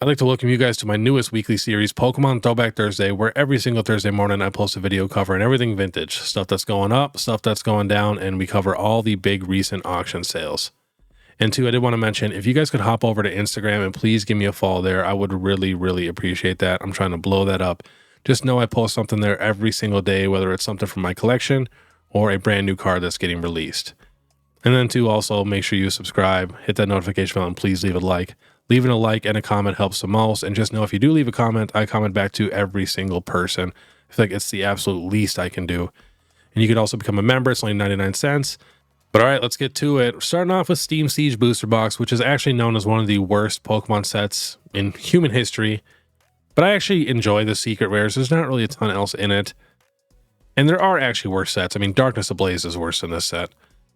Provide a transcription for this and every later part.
I'd like to welcome you guys to my newest weekly series, Pokemon Throwback Thursday, where every single Thursday morning I post a video covering everything vintage, stuff that's going up, stuff that's going down, and we cover all the big recent auction sales. And two, I did want to mention, if you guys could hop over to Instagram and please give me a follow there, I would really appreciate that. I'm trying to blow that up. Just know I post something there every single day, whether it's something from my collection or a brand new card that's getting released. And then two, also make sure you subscribe, hit that notification bell, and please leave a like. Leaving a like and a comment helps the most. And just know if you do leave a comment, I comment back to every single person. I feel like it's the absolute least I can do. And you can also become a member. It's only 99 cents. But all right, let's get to it. Starting off with Steam Siege Booster Box, which is actually known as one of the worst Pokemon sets in human history. But I actually enjoy the secret rares. There's not really a ton else in it. And there are actually worse sets. I mean, Darkness Ablaze is worse than this set.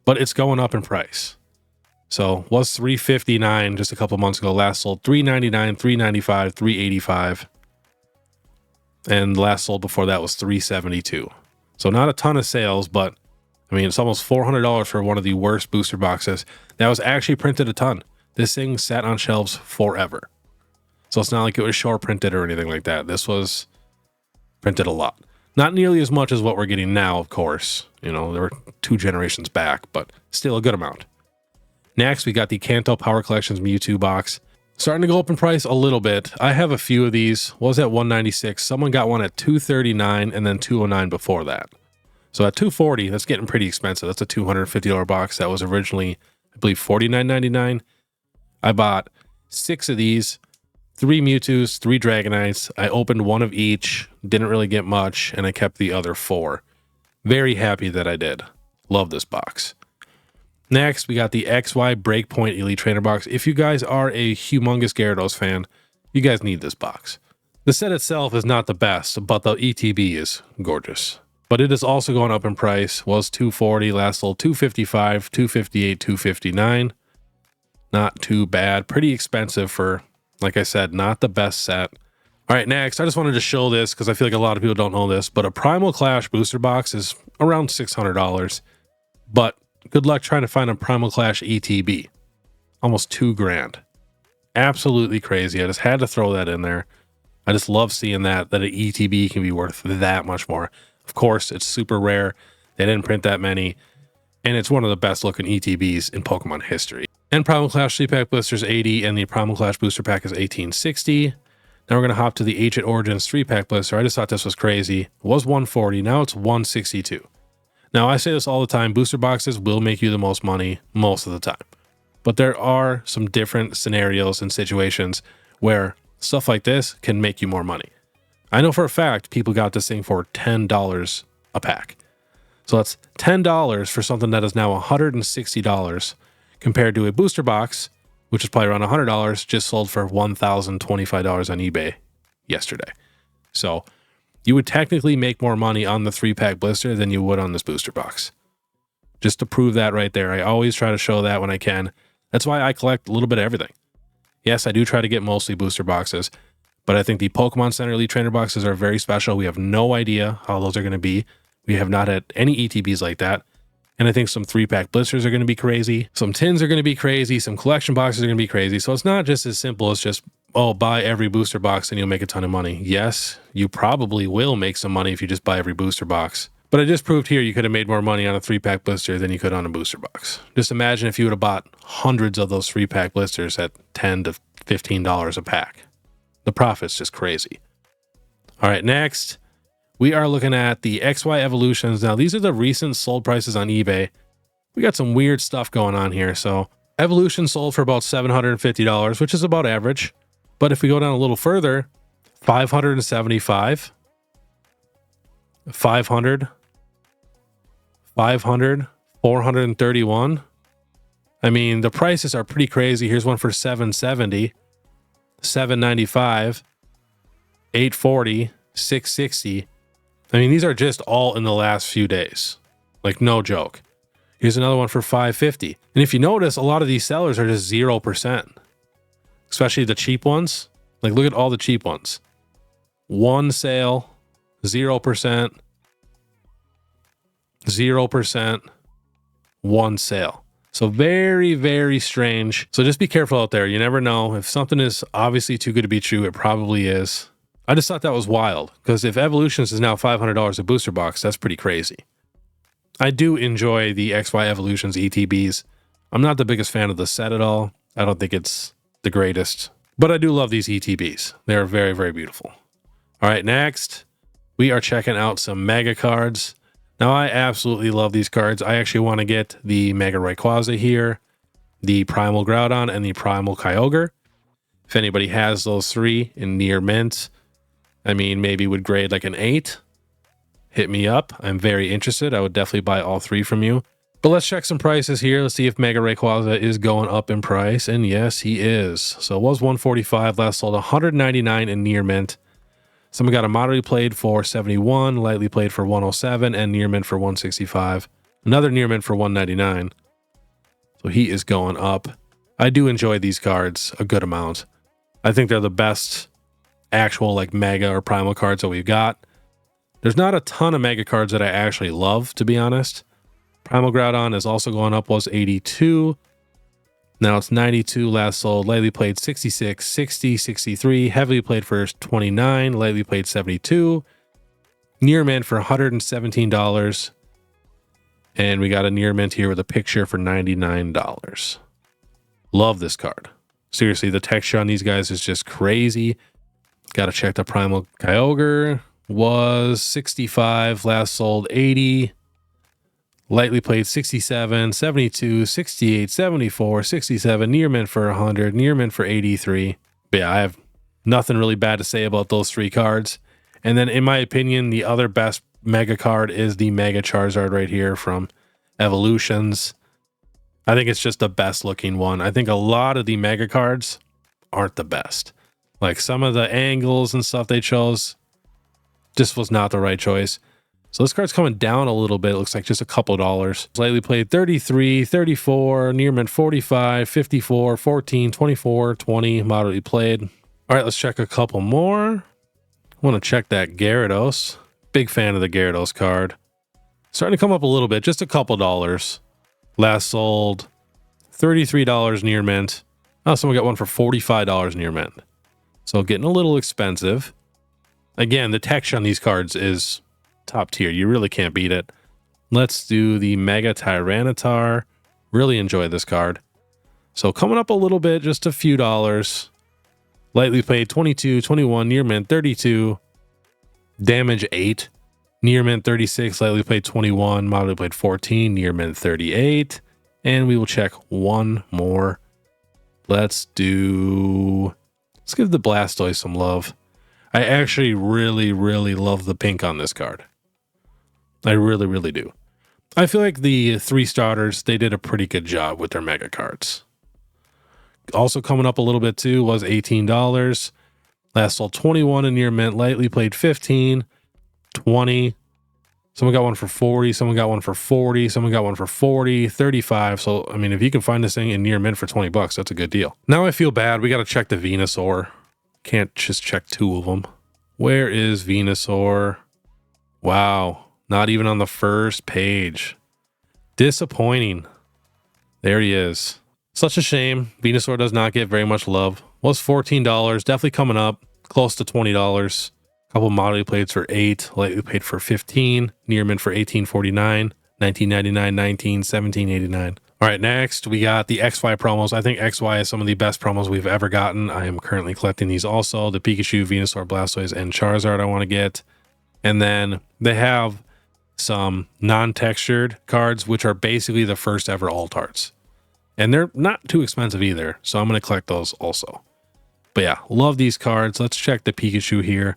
But it's going up in price. So was $359 just a couple months ago. Last sold $399, $395, $385. And the last sold before that was $372. So not a ton of sales, but I mean, it's almost $400 for one of the worst booster boxes. That was actually printed a ton. This thing sat on shelves forever. So it's not like it was short printed or anything like that. This was printed a lot. Not nearly as much as what we're getting now, of course. You know, there were 2 generations back, but still a good amount. Next, we got the Kanto Power Collections Mewtwo box. Starting to go up in price a little bit. I have a few of these. Was at $196. Someone got one at $239 and then $209 before that. So at $240, that's getting pretty expensive. That's a $250 box. That was originally, I believe, $49.99. I bought 6 of these, 3 Mewtwo's, 3 Dragonites. I opened one of each, didn't really get much, and I kept the other 4. Very happy that I did. Love this box. Next, we got the XY Breakpoint Elite Trainer box. If you guys are a humongous Gyarados fan, you guys need this box. The set itself is not the best, but the ETB is gorgeous. But it is also going up in price. Was $240, last sold $255, $258, $259. Not too bad. Pretty expensive for, like I said, not the best set. All right, next, I just wanted to show this because I feel like a lot of people don't know this, but a Primal Clash booster box is around $600. But good luck trying to find a Primal Clash ETB. Almost $2,000. Absolutely crazy. I just had to throw that in there. I just love seeing that an ETB can be worth that much more. Of course, it's super rare. They didn't print that many. And it's one of the best looking ETBs in Pokemon history. And Primal Clash 3-pack blisters 80 and the Primal Clash booster pack is 1860. Now we're going to hop to the Ancient Origins 3-pack blister. I just thought this was crazy. It was $140. Now it's $162. Now, I say this all the time, booster boxes will make you the most money most of the time. But there are some different scenarios and situations where stuff like this can make you more money. I know for a fact people got this thing for $10 a pack. So that's $10 for something that is now $160 compared to a booster box, which is probably around $100, just sold for $1,025 on eBay yesterday. So you would technically make more money on the 3-pack blister than you would on this booster box. Just to prove that right there. I always try to show that when I can. That's why I collect a little bit of everything. Yes, I do try to get mostly booster boxes, but I think the Pokemon Center Elite Trainer boxes are very special. We have no idea how those are going to be. We have not had any ETBs like that. And I think some 3-pack blisters are going to be crazy. Some tins are going to be crazy. Some collection boxes are going to be crazy. So it's not just as simple as just, oh, buy every booster box and you'll make a ton of money. Yes, you probably will make some money if you just buy every booster box. But I just proved here you could have made more money on a 3-pack blister than you could on a booster box. Just imagine if you would have bought hundreds of those 3-pack blisters at $10 to $15 a pack. The profit's just crazy. All right, next, we are looking at the XY Evolutions. Now, these are the recent sold prices on eBay. We got some weird stuff going on here. So Evolution sold for about $750, which is about average. But if we go down a little further, $575, $500, $500, $431. I mean, the prices are pretty crazy. Here's one for $770, $795, $840, $660. I mean, these are just all in the last few days. Like, no joke. Here's another one for $550. And if you notice, a lot of these sellers are just 0%. Especially the cheap ones. Like, look at all the cheap ones. One sale, 0%, 0%, one sale. So very, very strange. So just be careful out there. You never know. If something is obviously too good to be true, it probably is. I just thought that was wild, because if Evolutions is now $500 a booster box, that's pretty crazy. I do enjoy the XY Evolutions ETBs. I'm not the biggest fan of the set at all. I don't think it's the greatest, but I do love these ETBs. They're very, very beautiful. All right, next, we are checking out some Mega cards. Now, I absolutely love these cards. I actually want to get the Mega Rayquaza here, the Primal Groudon, and the Primal Kyogre. If anybody has those three in near mint, I mean, maybe would grade like an 8. Hit me up. I'm very interested. I would definitely buy all three from you. But let's check some prices here. Let's see if Mega Rayquaza is going up in price. And yes, he is. So it was $145. Last sold $199 in near mint. Someone got a moderately played for $71, lightly played for $107, and near mint for $165. Another near mint for $199. So he is going up. I do enjoy these cards a good amount. I think they're the best actual like Mega or Primal cards that we've got. There's not a ton of Mega cards that I actually love, to be honest. Primal Groudon is also going up, was 82. Now it's 92, last sold. Lightly played 66, 60, 63. Heavily played for 29. Lightly played 72. Near mint for $117. And we got a near mint here with a picture for $99. Love this card. Seriously, the texture on these guys is just crazy. Got to check the Primal Kyogre. Was 65, last sold 80. Lightly played 67, 72, 68, 74, 67, near mint for 100, near mint for 83. But yeah, I have nothing really bad to say about those three cards. And then in my opinion, the other best Mega card is the Mega Charizard right here from Evolutions. I think it's just the best looking one. I think a lot of the Mega cards aren't the best. Like some of the angles and stuff they chose just was not the right choice. So this card's coming down a little bit. It looks like just a couple dollars. Slightly played 33, 34, near mint 45, 54, 14, 24, 20, moderately played. All right, let's check a couple more. I want to check that Gyarados. Big fan of the Gyarados card. Starting to come up a little bit, just a couple dollars. Last sold $33 near mint. Oh, someone got one for $45 near mint. So getting a little expensive. Again, the texture on these cards is top tier. You really can't beat it. Let's do the Mega Tyranitar. Really enjoy this card. So coming up a little bit, just a few dollars. Lightly played 22, 21, near mint 32. Damage 8. Near mint 36, lightly played 21, moderately played 14, near mint 38. And we will check one more. Let's give the Blastoise some love. I actually really, really love the pink on this card. I really, really do. I feel like the three starters, they did a pretty good job with their Mega cards. Also coming up a little bit too was $18. Last sold 21 in near mint, lightly played 15, 20. Someone got one for 40, someone got one for 40, someone got one for 40, 35. So, I mean, if you can find this thing in near mint for 20 bucks, that's a good deal. Now I feel bad. We got to check the Venusaur. Can't just check two of them. Where is Venusaur? Wow. Not even on the first page. Disappointing. There he is. Such a shame. Venusaur does not get very much love. Was $14. Definitely coming up. Close to $20. Couple moderately played for 8. Lightly paid for 15. Near mint for $18.49. $19.99. $19. $17.89. All right, next we got the XY promos. I think XY is some of the best promos we've ever gotten. I am currently collecting these also. The Pikachu, Venusaur, Blastoise, and Charizard I want to get. And then they have some non-textured cards, which are basically the first ever alt arts. And they're not too expensive either, so I'm going to collect those also. But yeah, love these cards. Let's check the Pikachu here.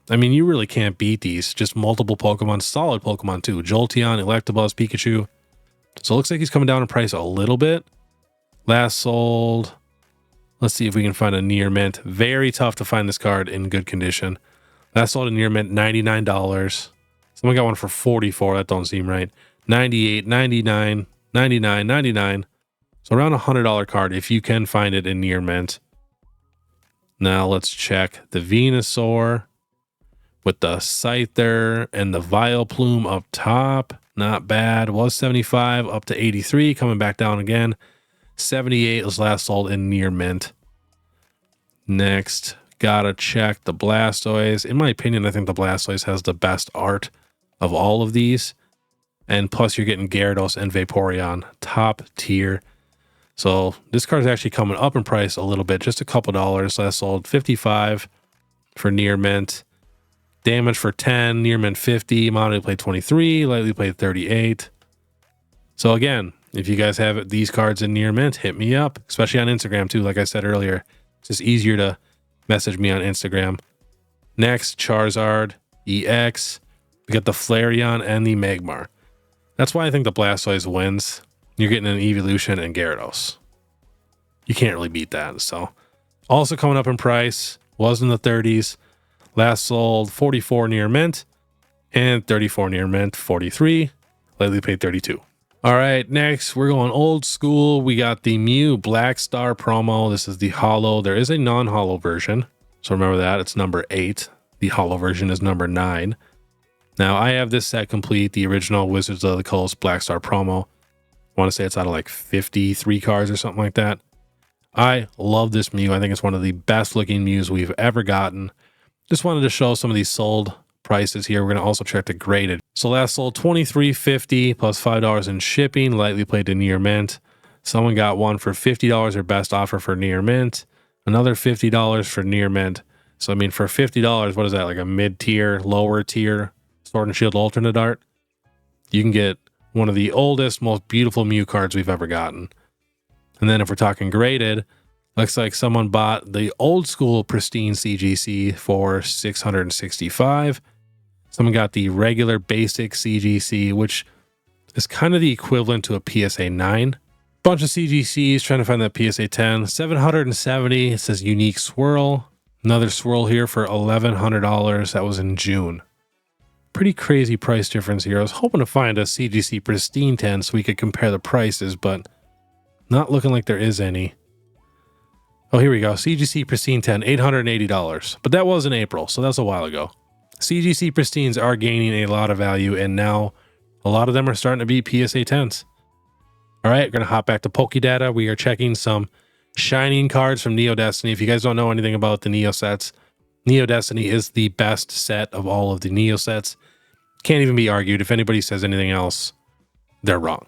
I mean, you really can't beat these. Just multiple Pokemon, solid Pokemon too. Jolteon, Electabuzz, Pikachu. So it looks like he's coming down in price a little bit. Last sold. Let's see if we can find a near mint. Very tough to find this card in good condition. Last sold a near mint, $99. Someone got one for 44. That don't seem right. 98, 99, 99, 99. So around $100 card if you can find it in near mint. Now let's check the Venusaur with the Scyther and the Vileplume up top. not bad. Was 75 up to 83, coming back down again. 78 was last sold in near mint. Next, gotta check the Blastoise. In my opinion, I think the Blastoise has the best art of all of these. And plus, you're getting Gyarados and Vaporeon, top tier. So this card is actually coming up in price a little bit, just a couple dollars. Last sold 55 for near mint. Damage for 10, near mint 50, moderately played 23, lightly played 38. So again, if you guys have these cards in near mint, hit me up, especially on Instagram too. Like I said earlier, it's just easier to message me on Instagram. Next, Charizard EX. We got the Flareon and the Magmar. That's why I think the Blastoise wins. You're getting an Evolution and Gyarados. You can't really beat that. So, also coming up in price, was in the 30s. Last sold 44 near mint and 34 near mint, 43. Lately paid 32. All right, next we're going old school. We got the Mew Black Star promo. This is the holo. There is a non-holo version. So remember that. It's number 8. The holo version is number 9. Now, I have this set complete, the original Wizards of the Coast Black Star promo. I want to say it's out of like 53 cards or something like that. I love this Mew. I think it's one of the best looking Mews we've ever gotten. Just wanted to show some of these sold prices here. We're going to also check the graded. So last sold $23.50 plus $5 in shipping, lightly played to near mint. Someone got one for $50 or best offer for near mint. Another $50 for near mint. So I mean, for $50, what is that, like a mid-tier, lower tier Sword and Shield alternate art? You can get one of the oldest, most beautiful Mew cards we've ever gotten. And then if we're talking graded, looks like someone bought the old school pristine CGC for $665. Someone got the regular basic CGC, which is kind of the equivalent to a PSA 9. Bunch of CGCs, trying to find that PSA 10. $770. It says unique swirl. Another swirl here for $1,100. That was in June. Pretty crazy price difference here. I was hoping to find a CGC pristine 10 so we could compare the prices, but not looking like there is any. Oh, here we go. CGC pristine 10, $880. But that was in April, so that's a while ago. CGC pristines are gaining a lot of value, and now a lot of them are starting to be PSA 10s. All right, we're going to hop back to Pokédata. We are checking some Shining cards from Neo Destiny. If you guys don't know anything about the Neo sets, Neo Destiny is the best set of all of the Neo sets. Can't even be argued. If anybody says anything else, they're wrong.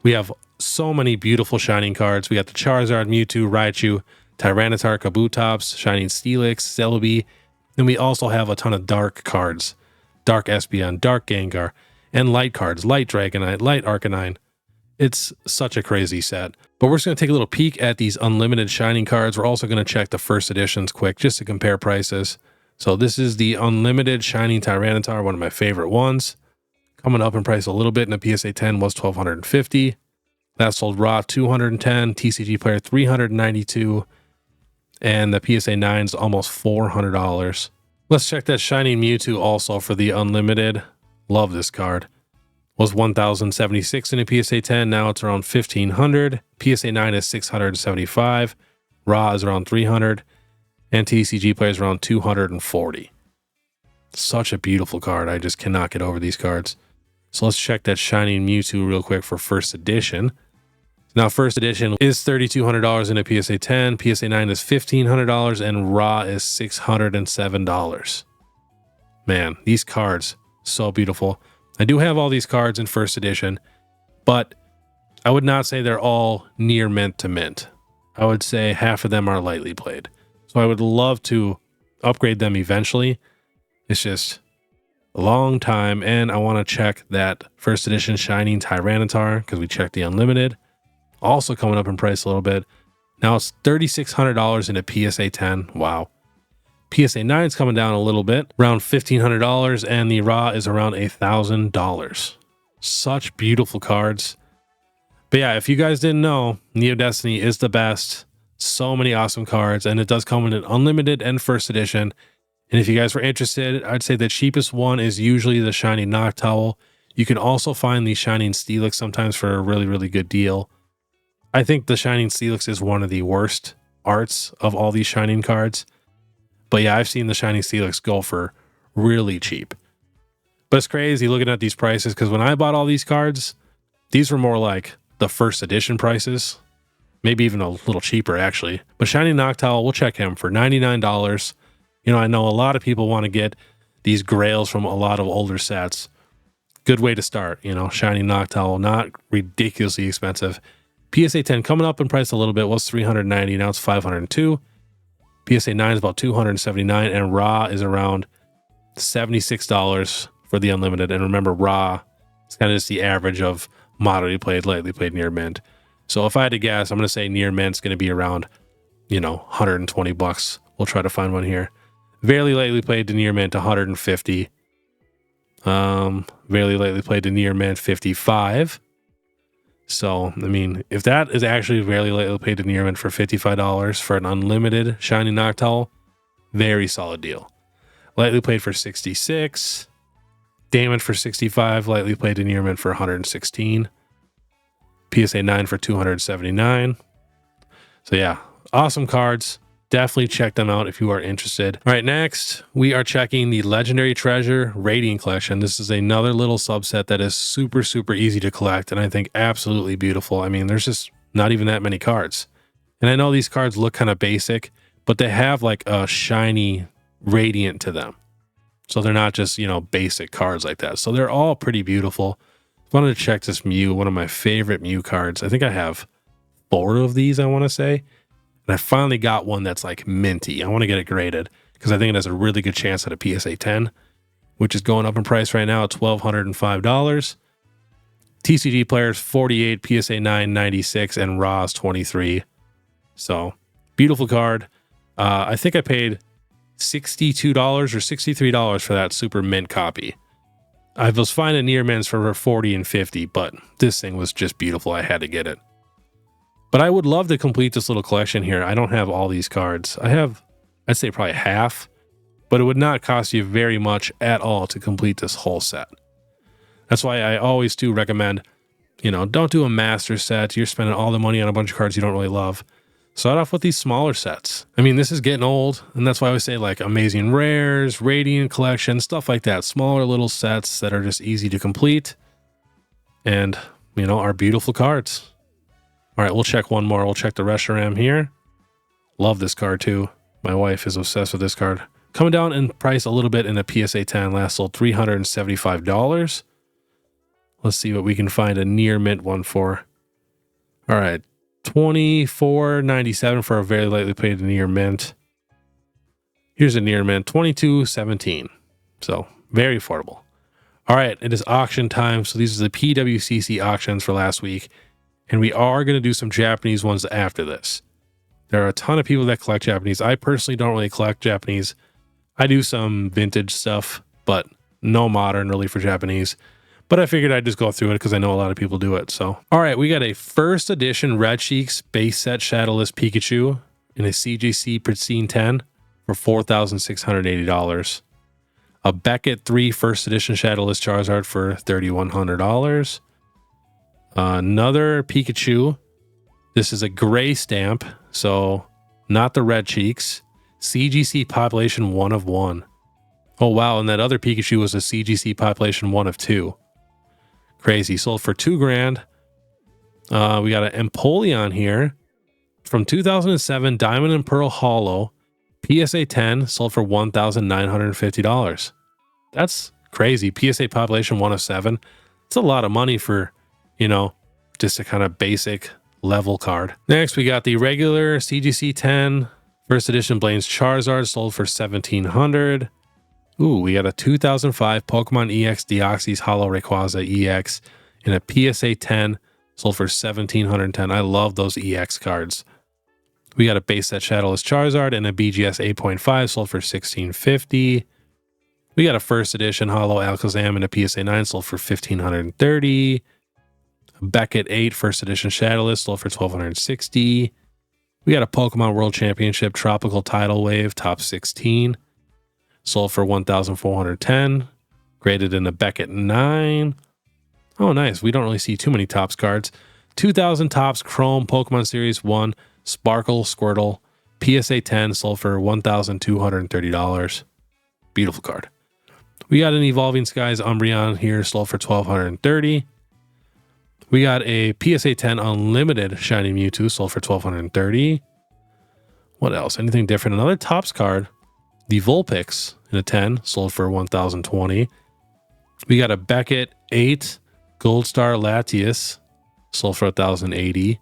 We have so many beautiful Shining cards. We got the Charizard, Mewtwo, Raichu, Tyranitar, Kabutops, Shining Steelix, Celebi. And we also have a ton of Dark cards. Dark Espeon, Dark Gengar, and Light cards. Light Dragonite, Light Arcanine. It's such a crazy set. But we're just going to take a little peek at these unlimited Shining cards. We're also going to check the first editions quick just to compare prices. So this is the unlimited Shining Tyranitar, one of my favorite ones. Coming up in price a little bit, and the PSA 10 was $1,250. That sold raw $210, TCG player $392, and the PSA 9 is almost $400. Let's check that Shining Mewtwo also for the unlimited. Love this card. Was $1,076 in a PSA 10. Now it's around $1,500. PSA 9 is $675. Raw is around $300. And TCG plays around $240. Such a beautiful card. I just cannot get over these cards. So let's check that Shining Mewtwo real quick for first edition. Now, first edition is $3,200 in a PSA 10. PSA 9 is $1,500. And Raw is $607. Man, these cards, so beautiful. I do have all these cards in first edition, but I would not say they're all near mint to mint. I would say half of them are lightly played. So I would love to upgrade them eventually. It's just a long time, and I want to check that first edition Shining Tyranitar because we checked the unlimited. Also coming up in price a little bit. Now it's $3,600 in a PSA 10. Wow. PSA 9 is coming down a little bit, around $1,500, and the raw is around $1,000. Such beautiful cards. But yeah, if you guys didn't know, Neo Destiny is the best. So many awesome cards, and it does come in an unlimited and first edition. And if you guys were interested, I'd say the cheapest one is usually the Shining Noctowl. You can also find the Shining Steelix sometimes for a really, really good deal. I think the Shining Steelix is one of the worst arts of all these Shining cards. But yeah, I've seen the Shining Steelix go for really cheap. But it's crazy looking at these prices because when I bought all these cards, these were more like the first edition prices. Maybe even a little cheaper, actually. But Shiny Noctowl, we'll check him for $99. You know, I know a lot of people want to get these grails from a lot of older sets. Good way to start, you know, Shiny Noctowl, not ridiculously expensive. PSA 10 coming up in price a little bit, was $390, now it's $502. PSA 9 is about $279, and Raw is around $76 for the unlimited. And remember, Raw is kind of just the average of moderately played, lightly played, near mint. So if I had to guess, I'm going to say near mint's going to be around, you know, 120 bucks. We'll try to find one here. Very lightly played to near mint, 150. Very lightly played to near mint, 55. So, I mean, if that is actually very lightly played to near mint for $55 for an unlimited Shiny Noctowl, very solid deal. Lightly played for 66. Damage for 65. Lightly played to near mint for 116. PSA 9 for 279. So yeah, awesome cards. Definitely check them out if you are interested. All right, next we are checking the Legendary Treasure Radiant Collection. This is another little subset that is super, super easy to collect, and I think absolutely beautiful. I mean, there's just not even that many cards. And I know these cards look kind of basic, but they have like a shiny radiant to them. So they're not just, you know, basic cards like that. So they're all pretty beautiful. Wanted to check this Mew, one of my favorite Mew cards. I think I have 4 of these, I want to say. And I finally got one that's like minty. I want to get it graded because I think it has a really good chance at a PSA 10, which is going up in price right now at $1,205. TCG players 48, PSA 9 96, and Raws 23. So beautiful card. I think I paid $62 or $63 for that super mint copy. I was finding near mints for 40 and 50, but this thing was just beautiful. I had to get it. But I would love to complete this little collection here. I don't have all these cards. I have, I'd say probably half, but it would not cost you very much at all to complete this whole set. That's why I always do recommend, you know, don't do a master set. You're spending all the money on a bunch of cards you don't really love. Start off with these smaller sets. I mean, this is getting old, and that's why I always say like Amazing Rares, Radiant Collection, stuff like that. Smaller little sets that are just easy to complete and, you know, are beautiful cards. All right, we'll check one more. We'll check the Reshiram here. Love this card too. My wife is obsessed with this card. Coming down in price a little bit in a PSA 10. Last sold $375. Let's see what we can find a near mint one for. All right. $24.97 for a very lightly played near mint. Here's a near mint, $22.17. So very affordable. All right, it is auction time. So these are the PWCC auctions for last week, and we are going to do some Japanese ones after this. There are a ton of people that collect Japanese. I personally don't really collect Japanese. I do some vintage stuff, but no modern really for Japanese. But I figured I'd just go through it because I know a lot of people do it. So, all right, we got a first edition Red Cheeks base set Shadowless Pikachu in a CJC Pristine 10 for $4,680. A Beckett 3 first edition Shadowless Charizard for $3,100. Another Pikachu. This is a gray stamp, so not the Red Cheeks. CGC Population 1 of 1. Oh, wow, and that other Pikachu was a CGC Population 1 of 2. Crazy. Sold for $2,000. We got an Empoleon here from 2007 Diamond and Pearl Hollow. PSA 10 sold for $1,950. That's crazy. PSA population 1 of 7. It's a lot of money for, you know, just a kind of basic level card. Next, we got the regular CGC 10 first edition Blaine's Charizard sold for $1,700. Ooh, we got a 2005 Pokemon EX Deoxys Hollow Rayquaza EX in a PSA 10, sold for $1,710. I love those EX cards. We got a base set Shadowless Charizard and a BGS 8.5, sold for $1,650. We got a first edition Hollow Alakazam in a PSA 9, sold for $1,530. Beckett 8 first edition Shadowless, sold for $1,260. We got a Pokemon World Championship Tropical Tidal Wave top 16. Sold for $1,410. Graded in a Beckett 9. Oh, nice. We don't really see too many Topps cards. 2000 Topps Chrome Pokemon Series 1 Sparkle Squirtle. PSA 10 sold for $1,230. Beautiful card. We got an Evolving Skies Umbreon here, sold for $1,230. We got a PSA 10 Unlimited Shiny Mewtwo, sold for $1,230. What else? Anything different? Another Topps card. The Vulpix in a 10, sold for $1,020. We got a Beckett 8 Gold Star Latias, sold for $1,080.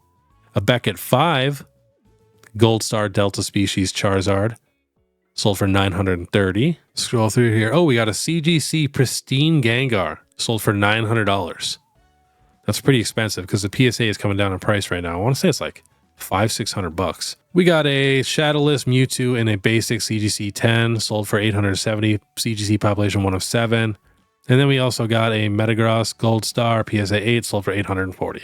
A Beckett 5 Gold Star Delta Species Charizard, sold for $930. Scroll through here. Oh, we got a CGC Pristine Gengar, sold for $900. That's pretty expensive because the PSA is coming down in price right now. I want to say it's like $500-600. We got a Shadowless Mewtwo in a basic CGC 10, sold for $870. CGC population 1 of 7. And then we also got a Metagross Gold Star PSA 8, sold for $840.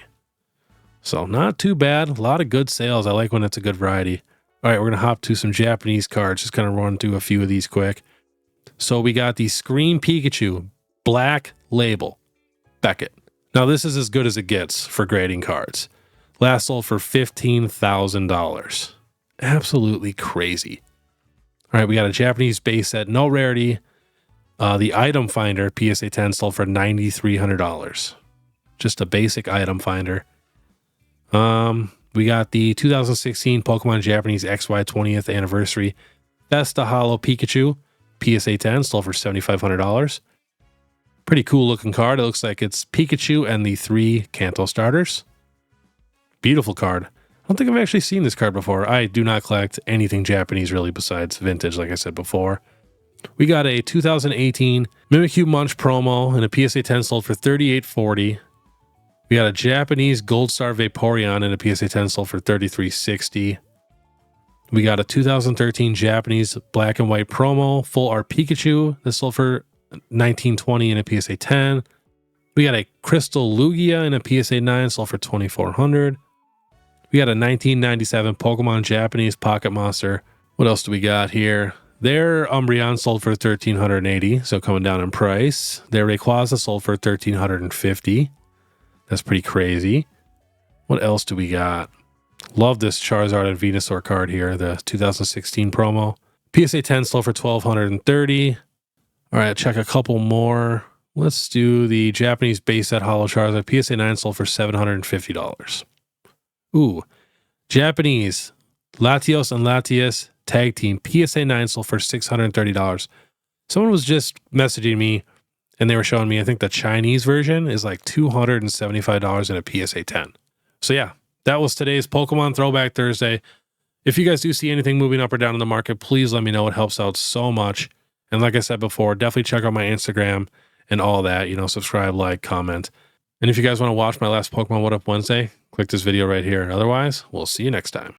So not too bad. A lot of good sales. I like when it's a good variety. All right, we're going to hop to some Japanese cards. Just kind of run through a few of these quick. So we got the Scream Pikachu Black Label Beckett. Now this is as good as it gets for grading cards. Last sold for $15,000. Absolutely crazy. All right, we got a Japanese base set, no rarity. The Item Finder PSA 10 sold for $9,300. Just a basic item finder. We got the 2016 Pokemon Japanese XY 20th Anniversary Festa Holo Pikachu PSA 10 sold for $7,500. Pretty cool looking card. It looks like it's Pikachu and the 3 Kanto starters. Beautiful card. I don't think I've actually seen this card before. I do not collect anything Japanese really besides vintage, like I said before. We got a 2018 Mimikyu Munch promo and a PSA 10 sold for $38.40. We got a Japanese Gold Star Vaporeon and a PSA 10 sold for $33.60. We got a 2013 Japanese Black and White promo Full Art Pikachu that sold for $19.20 and a PSA 10. We got a Crystal Lugia and a PSA 9 sold for $2,400. We got a 1997 Pokemon Japanese Pocket Monster. What else do we got here? Their Umbreon sold for $1,380, so coming down in price. Their Rayquaza sold for $1,350. That's pretty crazy. What else do we got? Love this Charizard and Venusaur card here, the 2016 promo. PSA 10 sold for $1,230. All right, check a couple more. Let's do the Japanese base set Holo Charizard. PSA 9 sold for $750. Ooh, Japanese Latios and Latias Tag Team PSA 9 sold for $630. Someone was just messaging me and they were showing me, I think the Chinese version is like $275 in a PSA 10. So yeah, that was today's Pokemon Throwback Thursday. If you guys do see anything moving up or down in the market, please let me know. It helps out so much. And like I said before, definitely check out my Instagram and all that, you know, subscribe, like, comment. And if you guys want to watch my last Pokemon What Up Wednesday, click this video right here. Otherwise, we'll see you next time.